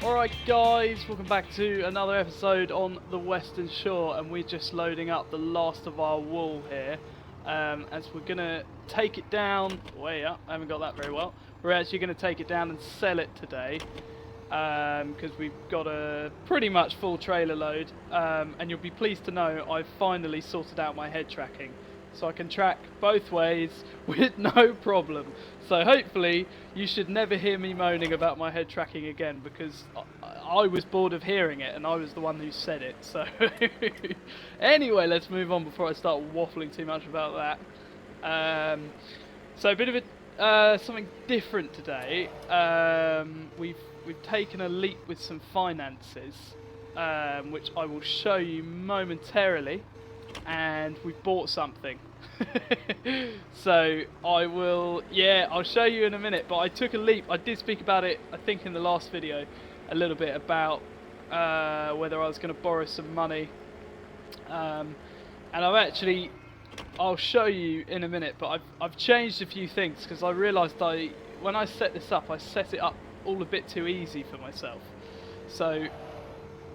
Alright guys, welcome back to another episode on the Western Shore, and we're just loading up the last of our wool here, as we're going to take it down, way up, I haven't got that very well, we're actually going to take it down and sell it today, because we've got a pretty much full trailer load, and you'll be pleased to know I've finally sorted out my head tracking. So I can track both ways with no problem. So hopefully you should never hear me moaning about my head tracking again, because I was bored of hearing it and I was the one who said it. So anyway, let's move on before I start waffling too much about that. So a bit of a something different today. We've taken a leap with some finances, which I will show you momentarily. And we bought something. So I'll show you in a minute, but I took a leap. I did speak about it, I think, in the last video a little bit about whether I was going to borrow some money, and I'll show you in a minute, but I've changed a few things because I realised when I set this up, I set it up all a bit too easy for myself. So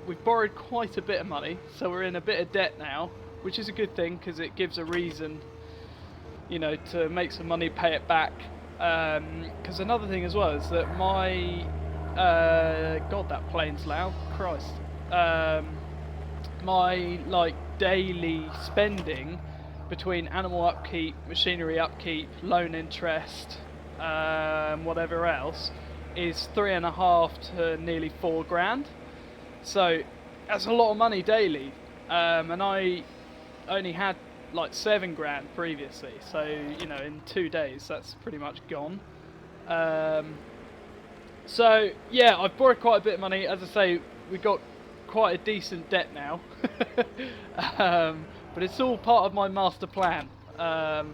we've borrowed quite a bit of money, so we're in a bit of debt now, which is a good thing because it gives a reason, you know, to make some money, pay it back. Because another thing as well is that my God, that plane's loud, Christ. My daily spending between animal upkeep, machinery upkeep, loan interest, whatever else, is $3.5 to nearly $4 grand. So that's a lot of money daily, and I only had like $7 grand previously, so you know, in 2 days that's pretty much gone. So yeah, I've borrowed quite a bit of money. As I say, we've got quite a decent debt now. But it's all part of my master plan. So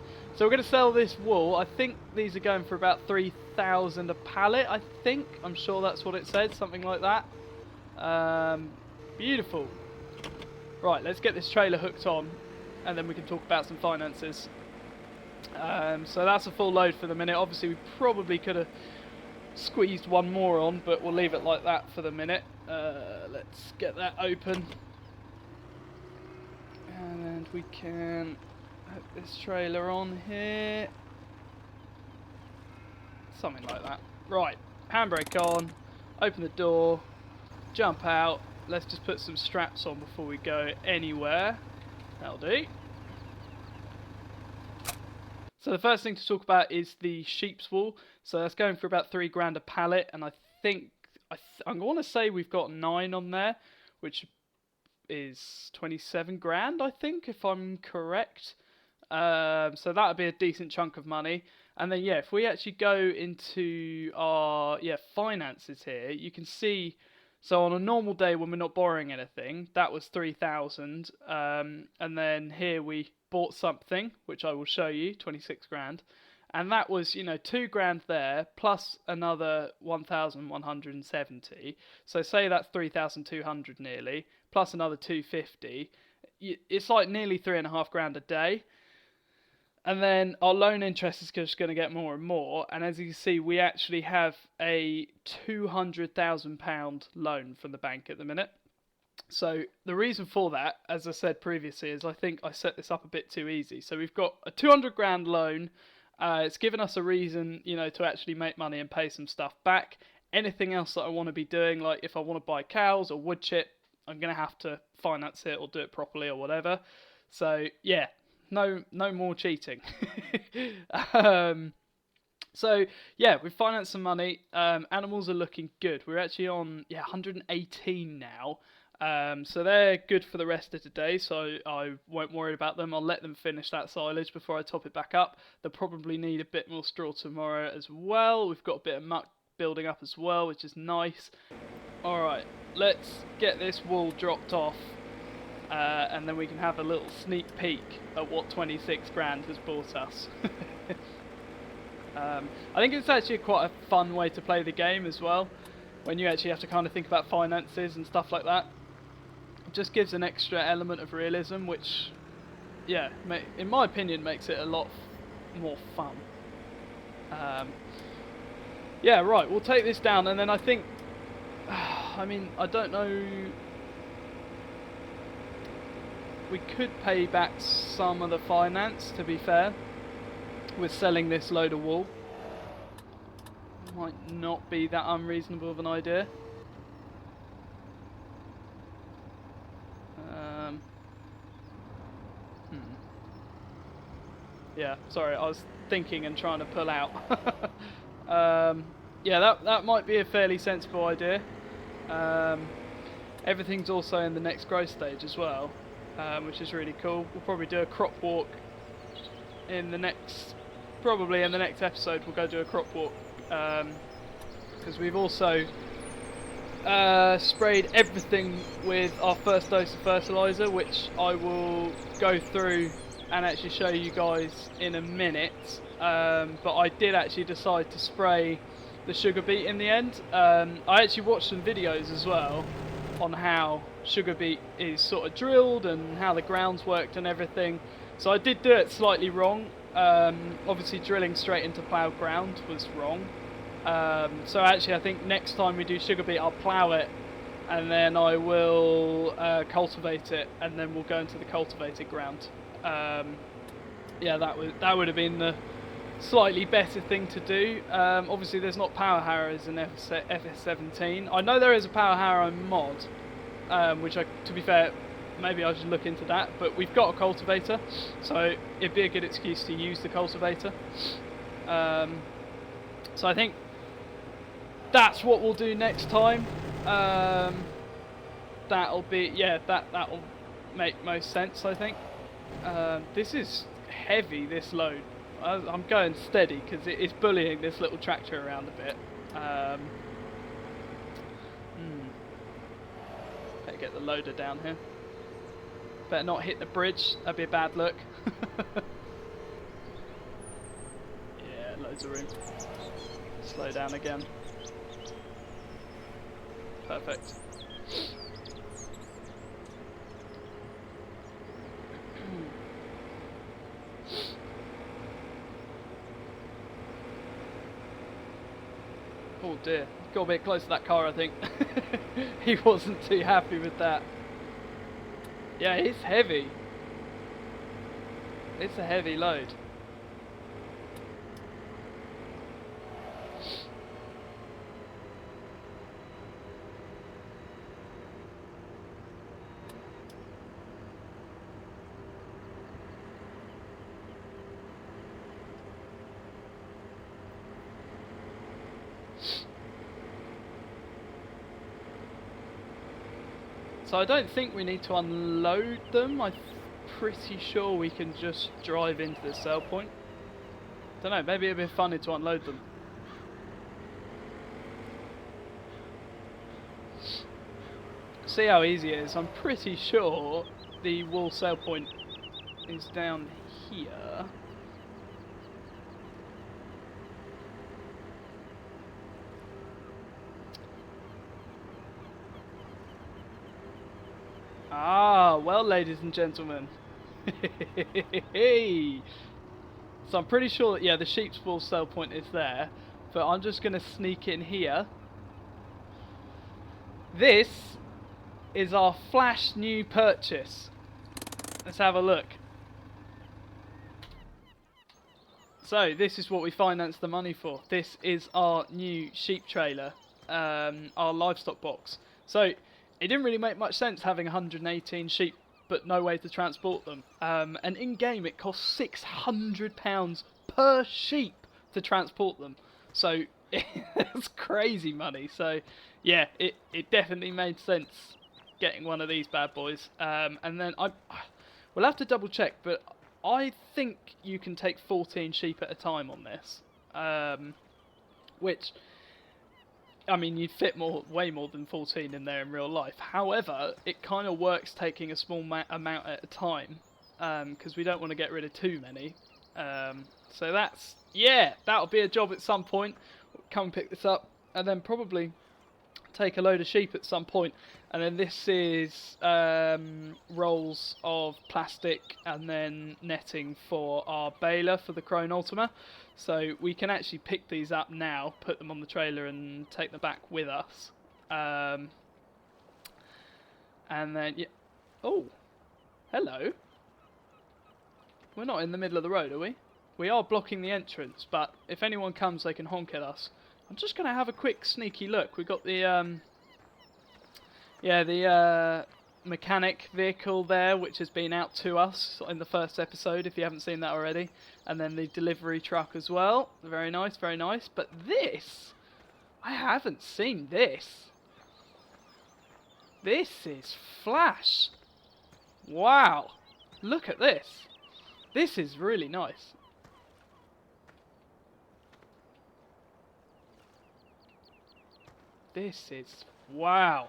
we're going to sell this wool. I think these are going for about 3,000 a pallet, I'm sure that's what it said, something like that. Beautiful. Right, let's get this trailer hooked on, and then we can talk about some finances. So that's a full load for the minute. Obviously we probably could have squeezed one more on, but we'll leave it like that for the minute. Let's get that open, and we can hook this trailer on here, something like that. Right, handbrake on, open the door, jump out. Let's just put some straps on before we go anywhere. That'll do. So the first thing to talk about is the sheep's wool. So that's going for about $3 grand a pallet, and I think I'm going to say we've got 9 on there, which is 27 grand, I think, if I'm correct. So that would be a decent chunk of money. And then yeah, if we actually go into our finances here, you can see. So on a normal day when we're not borrowing anything, that was 3,000. And then here we bought something, which I will show you, 26 grand. And that was, you know, 2 grand there, plus another 1,170. So say that's 3,200 nearly, plus another 250. It's like nearly 3.5 grand a day. And then our loan interest is just going to get more and more. And as you can see, we actually have a £200,000 loan from the bank at the minute. So the reason for that, as I said previously, is I think I set this up a bit too easy. So we've got a 200 grand loan. It's given us a reason, you know, to actually make money and pay some stuff back. Anything else that I want to be doing, like if I want to buy cows or wood chip, I'm going to have to finance it or do it properly or whatever. So yeah. No more cheating. So yeah, we've financed some money. Animals are looking good. We're actually on 118 now. So they're good for the rest of today, so I won't worry about them. I'll let them finish that silage before I top it back up. They'll probably need a bit more straw tomorrow as well. We've got a bit of muck building up as well, which is nice. Alright, let's get this wool dropped off. And then we can have a little sneak peek at what 26 grand has bought us. I think it's actually quite a fun way to play the game as well, when you actually have to kind of think about finances and stuff like that. It just gives an extra element of realism, which, yeah, in my opinion, makes it a lot more fun. Yeah, right, we'll take this down, and then I think I mean, I don't know. We could pay back some of the finance, to be fair, with selling this load of wool. Might not be that unreasonable of an idea. Yeah, sorry, I was thinking and trying to pull out. Yeah, that might be a fairly sensible idea. Everything's also in the next growth stage as well, which is really cool. We'll probably do a crop walk in the next, probably in the next episode. We'll go do a crop walk because we've also sprayed everything with our first dose of fertilizer, which I will go through and actually show you guys in a minute. But I did actually decide to spray the sugar beet in the end. I actually watched some videos as well on how sugar beet is sort of drilled and how the grounds worked and everything. So I did do it slightly wrong. Obviously drilling straight into ploughed ground was wrong. So actually I think next time we do sugar beet I'll plough it and then I will cultivate it, and then we'll go into the cultivated ground. Yeah, that would have been the slightly better thing to do. Obviously there's not power harrows in FS17. I know there is a power harrow mod, which to be fair, maybe I should look into that, but we've got a cultivator, so it'd be a good excuse to use the cultivator. So I think that's what we'll do next time. That'll be, yeah, that'll make most sense, I think. This is heavy, this load. I'm going steady because it is bullying this little tractor around a bit. Better get the loader down here. Better not hit the bridge, that'd be a bad look. Yeah, loads of room. Slow down again. Perfect. Oh dear, got a bit close to that car, I think. He wasn't too happy with that. Yeah, it's heavy. It's a heavy load. So I don't think we need to unload them. I'm pretty sure we can just drive into the sell point. Don't know, maybe it'd be funny to unload them. See how easy it is. I'm pretty sure the wool sell point is down here. Ah, well, ladies and gentlemen. So I'm pretty sure that, yeah, the sheep's wool sell point is there, but I'm just going to sneak in here. This is our flash new purchase. Let's have a look. So this is what we financed the money for. This is our new sheep trailer, our livestock box. So it didn't really make much sense having 118 sheep but no way to transport them. And in game it costs £600 per sheep to transport them. So it's crazy money. So yeah, it definitely made sense getting one of these bad boys. And then we'll have to double check, but I think you can take 14 sheep at a time on this, which, I mean, you'd fit way more than 14 in there in real life. However, it kind of works taking a small amount at a time, because we don't want to get rid of too many. So that's, yeah, that'll be a job at some point. We'll come and pick this up, and then probably take a load of sheep at some point. And then this is rolls of plastic and then netting for our baler for the Crone Ultima. So we can actually pick these up now, put them on the trailer and take them back with us. And then, yeah. Oh, hello. We're not in the middle of the road, are we? We are blocking the entrance, but if anyone comes, they can honk at us. I'm just going to have a quick sneaky look. We've got the, mechanic vehicle there, which has been out to us in the first episode, if you haven't seen that already. And then the delivery truck as well. Very nice, very nice. But this, I haven't seen this. This is Flash. Wow. Look at this. This is really nice. This is... wow.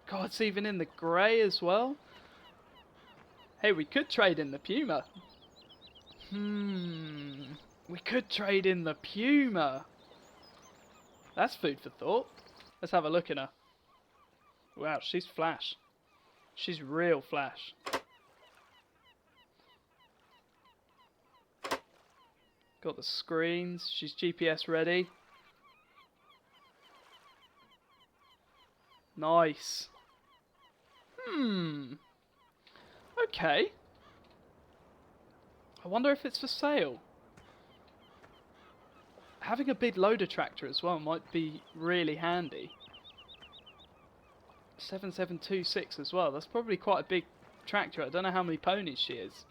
God, it's even in the grey as well. Hey, we could trade in the Puma. We could trade in the Puma. That's food for thought. Let's have a look at her. Wow, she's Flash. She's real Flash. Got the screens. She's GPS ready. Nice. Okay. I wonder if it's for sale. Having a big loader tractor as well might be really handy. 7726 as well. That's probably quite a big tractor. I don't know how many ponies she is.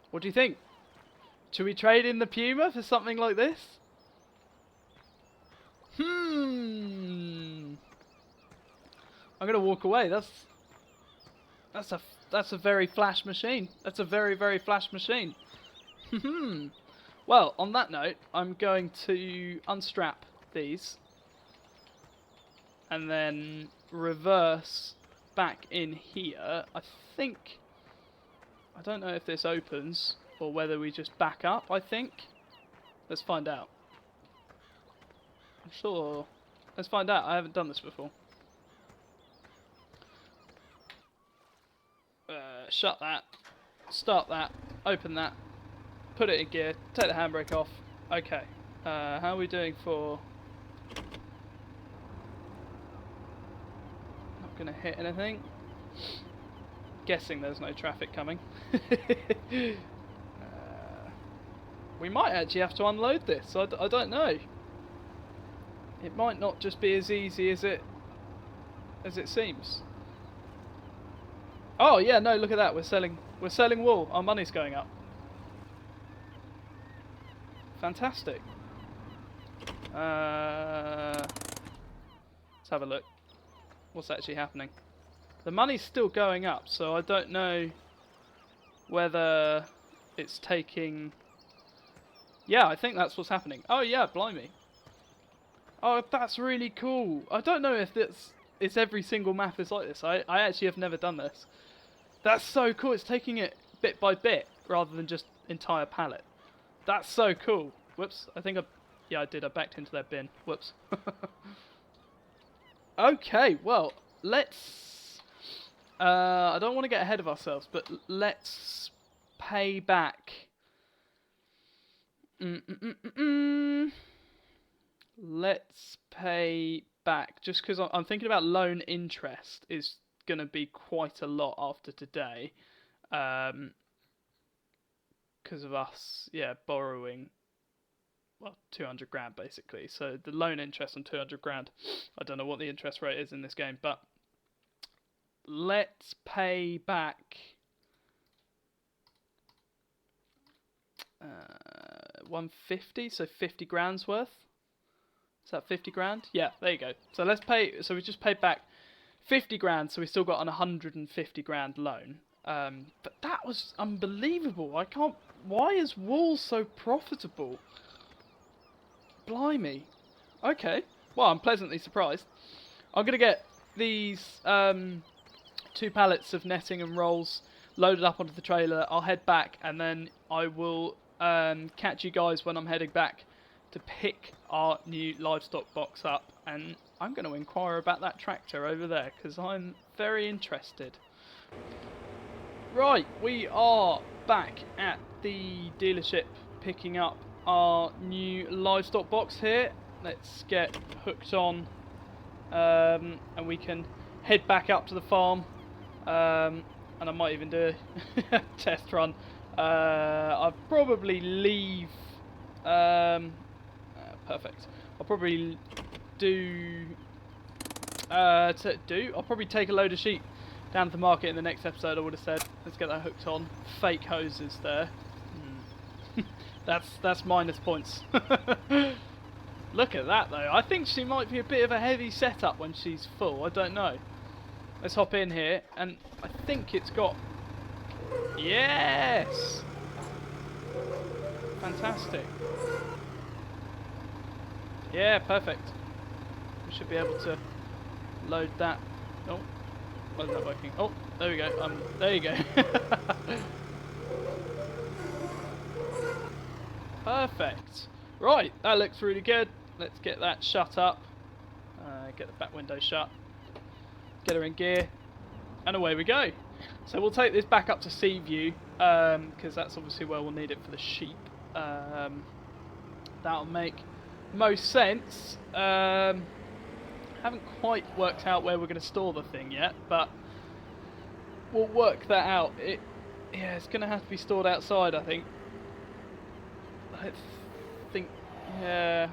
What do you think? Should we trade in the Puma for something like this? I'm gonna walk away. That's a very Flash machine. That's a very, very Flash machine. Well, on that note, I'm going to unstrap these and then reverse back in here. I don't know if this opens or whether we just back up, I think. Let's find out. I'm sure. Let's find out. I haven't done this before. Shut that. Start that. Open that. Put it in gear. Take the handbrake off. Okay. How are we doing for... not going to hit anything. Guessing there's no traffic coming. We might actually have to unload this. I don't know. It might not just be as easy as it seems. Oh yeah, no, look at that. We're selling wool. Our money's going up. Fantastic. Let's have a look. What's actually happening? The money's still going up, so I don't know whether it's taking... yeah, I think that's what's happening. Oh yeah, blimey. Oh, that's really cool. I don't know if it's every single map is like this. I actually have never done this. That's so cool. It's taking it bit by bit rather than just entire pallet. That's so cool. Whoops. I think I did. I backed into that bin. Whoops. Okay, well, let's... I don't want to get ahead of ourselves, but let's pay back... Let's pay back, just because I'm thinking about loan interest is going to be quite a lot after today, because of us, borrowing, well, 200 grand basically. So the loan interest on 200 grand, I don't know what the interest rate is in this game, but let's pay back 150, so 50 grand's worth. Is that 50 grand? Yeah, there you go. So let's pay. So we just paid back 50 grand. So we still got an 150 grand loan. But that was unbelievable. I can't. Why is wool so profitable? Blimey. Okay. Well, I'm pleasantly surprised. I'm gonna get these 2 pallets of netting and rolls loaded up onto the trailer. I'll head back, and then I will catch you guys when I'm heading back to pick our new livestock box up, and I'm going to inquire about that tractor over there because I'm very interested. Right, we are back at the dealership picking up our new livestock box here. Let's get hooked on, and we can head back up to the farm, and I might even do a test run. I'll probably leave, perfect, I'll probably I'll probably take a load of sheep down to the market in the next episode. I would have said, let's get that hooked on. Fake hoses there. That's minus points. Look at that though. I think she might be a bit of a heavy setup when she's full. I don't know. Let's hop in here, and I think it's got... Yes! Fantastic. Yeah, perfect. We should be able to load that. Oh, why isn't that working? Oh, there we go. There you go. Perfect. Right, that looks really good. Let's get that shut up. Get the back window shut. Get her in gear, and away we go. So we'll take this back up to sea view, because that's obviously where we'll need it for the sheep. That'll make most sense. Haven't quite worked out where we're going to store the thing yet, but we'll work that out. Yeah, it's going to have to be stored outside, I think. Yeah.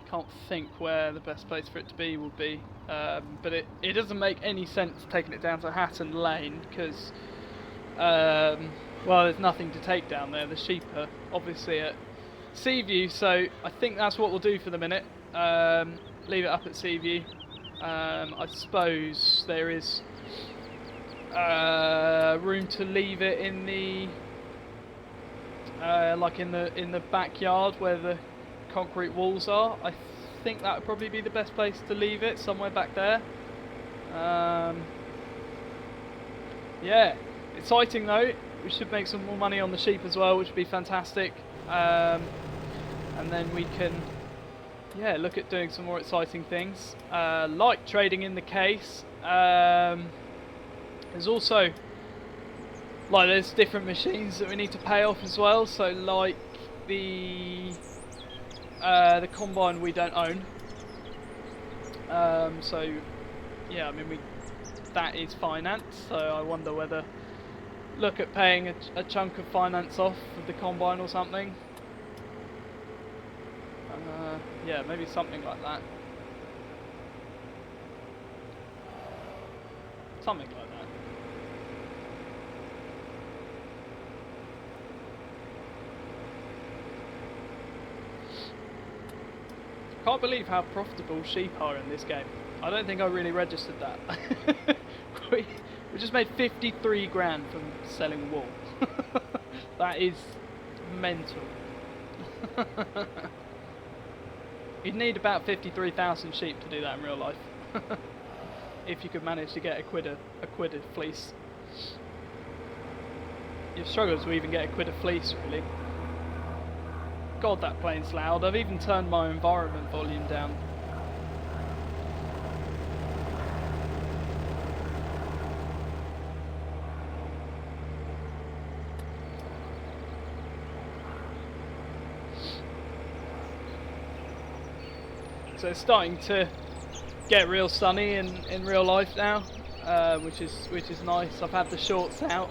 Can't think where the best place for it to be would be, but it doesn't make any sense taking it down to Hatton Lane because, well, there's nothing to take down there. The sheep are obviously at Seaview, so I think that's what we'll do for the minute. Leave it up at Seaview. I suppose there is room to leave it in the like in the backyard where the concrete walls are. I think that would probably be the best place to leave it, somewhere back there. Yeah, exciting though. We should make some more money on the sheep as well, which would be fantastic. And then we can, yeah, look at doing some more exciting things, like trading in the case. There's also, like, there's different machines that we need to pay off as well. So like the combine we don't own. So yeah, I mean that is finance. So I wonder whether look at paying a chunk of finance off of the combine or something. Yeah, maybe something like that. Something like that. Can't believe how profitable sheep are in this game. I don't think I really registered that. we just made 53 grand from selling wool. That is mental. You'd need about 53,000 sheep to do that in real life. If you could manage to get a quid a fleece. You've struggled to even get a quid a fleece, really. God, that plane's loud. I've even turned my environment volume down. So it's starting to get real sunny in real life now, which is nice. I've had the shorts out.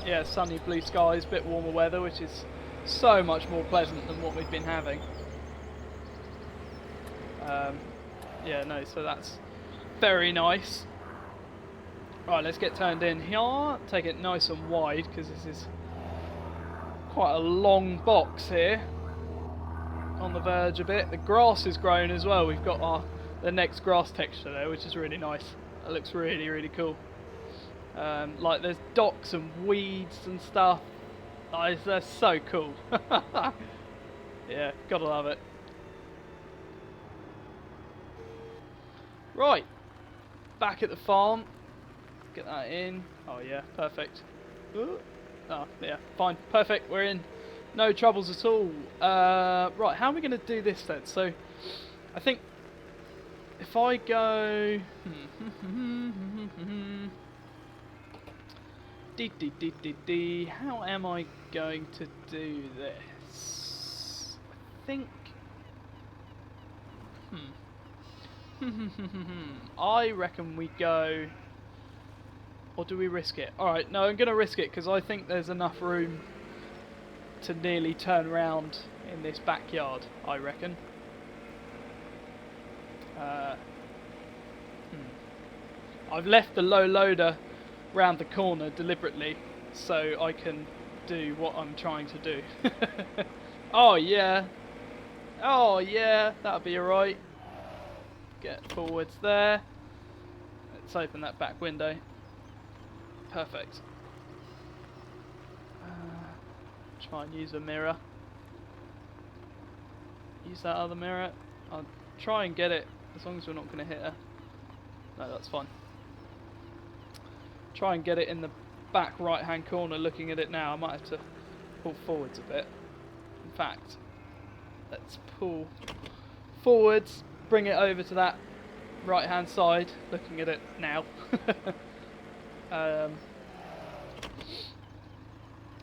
Yeah, sunny blue skies, bit warmer weather, which is so much more pleasant than what we've been having. Yeah, no, so that's very nice. Right, let's get turned in here. Take it nice and wide because this is quite a long box here. On the verge a bit. The grass is grown as well. We've got the next grass texture there, which is really nice. It looks really, really cool. Like there's docks and weeds and stuff. Oh, that's so cool. Yeah, gotta love it. Right, back at the farm. Get that in. Oh yeah, perfect. Ooh. Oh yeah, fine, perfect. We're in. No troubles at all. Right, how are we going to do this then? So, I think if I go... How am I going to do this? I think... I reckon we go... Or do we risk it? Alright, no, I'm going to risk it because I think there's enough room to nearly turn around in this backyard, I reckon. I've left the low loader round the corner deliberately so I can do what I'm trying to do. Oh yeah. Oh yeah, that'll be alright. Get forwards there. Let's open that back window. Perfect. Try and use a mirror. Use that other mirror. I'll try and get it as long as we're not going to hit her. No, that's fine. Try and get it in the back right hand corner. Looking at it now, I might have to pull forwards a bit. In fact, let's pull forwards, bring it over to that right hand side. Looking at it now.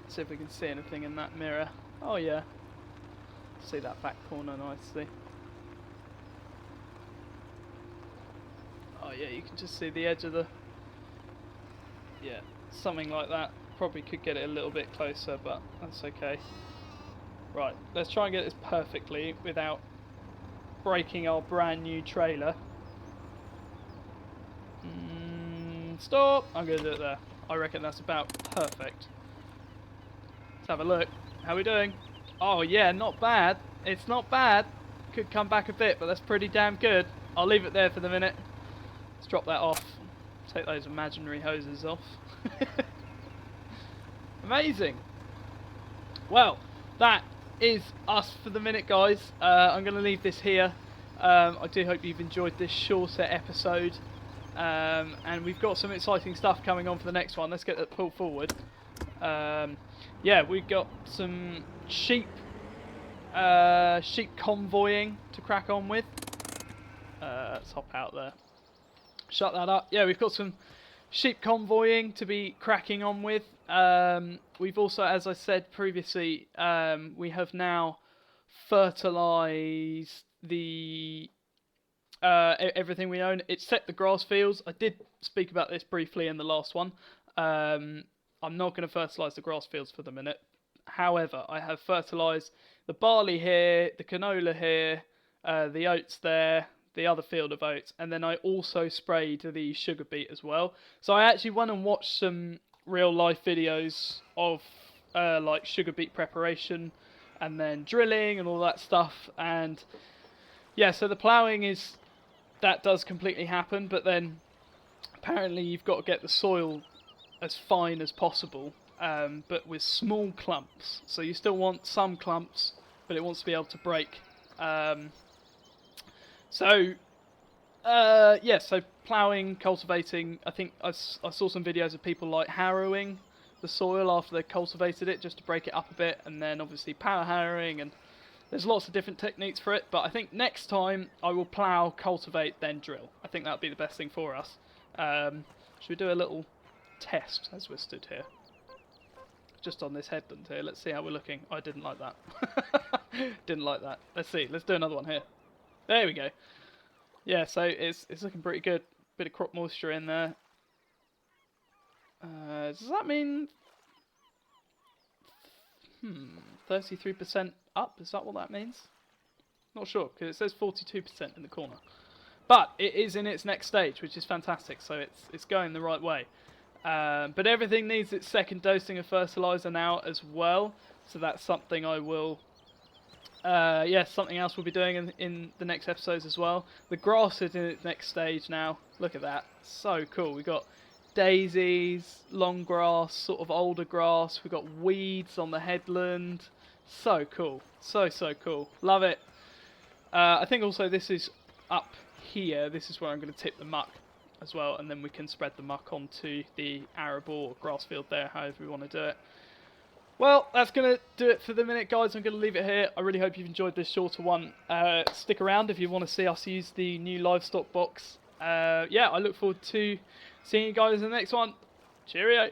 See if we can see anything in that mirror. Oh yeah, see that back corner nicely. Oh yeah, you can just see the edge of the... Yeah, something like that. Probably could get it a little bit closer, but that's okay. Right, let's try and get this perfectly without breaking our brand new trailer. Stop! I'm going to do it there. I reckon that's about perfect. Let's have a look. How are we doing? Oh yeah, not bad. It's not bad. Could come back a bit, but that's pretty damn good. I'll leave it there for the minute. Let's drop that off. Take those imaginary hoses off. Amazing. Well, that is us for the minute, guys. I'm going to leave this here. I do hope you've enjoyed this shorter episode. And we've got some exciting stuff coming on for the next one. Let's get that pulled forward. Yeah, we've got some sheep convoying to crack on with. Let's hop out there. Shut that up. Yeah, we've got some sheep convoying to be cracking on with. We've also, as I said previously, we have now fertilised the everything we own. Except the grass fields. I did speak about this briefly in the last one. I'm not going to fertilise the grass fields for the minute. However, I have fertilised the barley here, the canola here, the oats there, the other field of oats, and then I also sprayed the sugar beet as well. So I actually went and watched some real life videos of like sugar beet preparation and then drilling and all that stuff. And yeah, so the ploughing that does completely happen, but then apparently you've got to get the soil as fine as possible, but with small clumps. So you still want some clumps, but it wants to be able to break. So ploughing, cultivating. I think I saw some videos of people like harrowing the soil after they cultivated it, just to break it up a bit, and then obviously power harrowing, and there's lots of different techniques for it. But I think next time I will plough, cultivate, then drill. I think that would be the best thing for us. Should we do a little test as we're stood here? Just on this headland here. Let's see how we're looking. I didn't like that. Didn't like that. Let's see. Let's do another one here. There we go. Yeah, so it's looking pretty good. Bit of crop moisture in there. Does that mean 33% up? Is that what that means? Not sure, because it says 42% in the corner. But it is in its next stage, which is fantastic. So it's going the right way. But everything needs its second dosing of fertilizer now as well. So that's something I will... something else we'll be doing in the next episodes as well. The grass is in its next stage now. Look at that. So cool. We've got daisies, long grass, sort of older grass. We've got weeds on the headland. So cool. So cool. Love it. I think also this is up here. This is where I'm going to tip the muck as well. And then we can spread the muck onto the arable or grass field there, however we want to do it. Well, that's going to do it for the minute, guys. I'm going to leave it here. I really hope you've enjoyed this shorter one. Stick around if you want to see us use the new livestock box. I look forward to seeing you guys in the next one. Cheerio.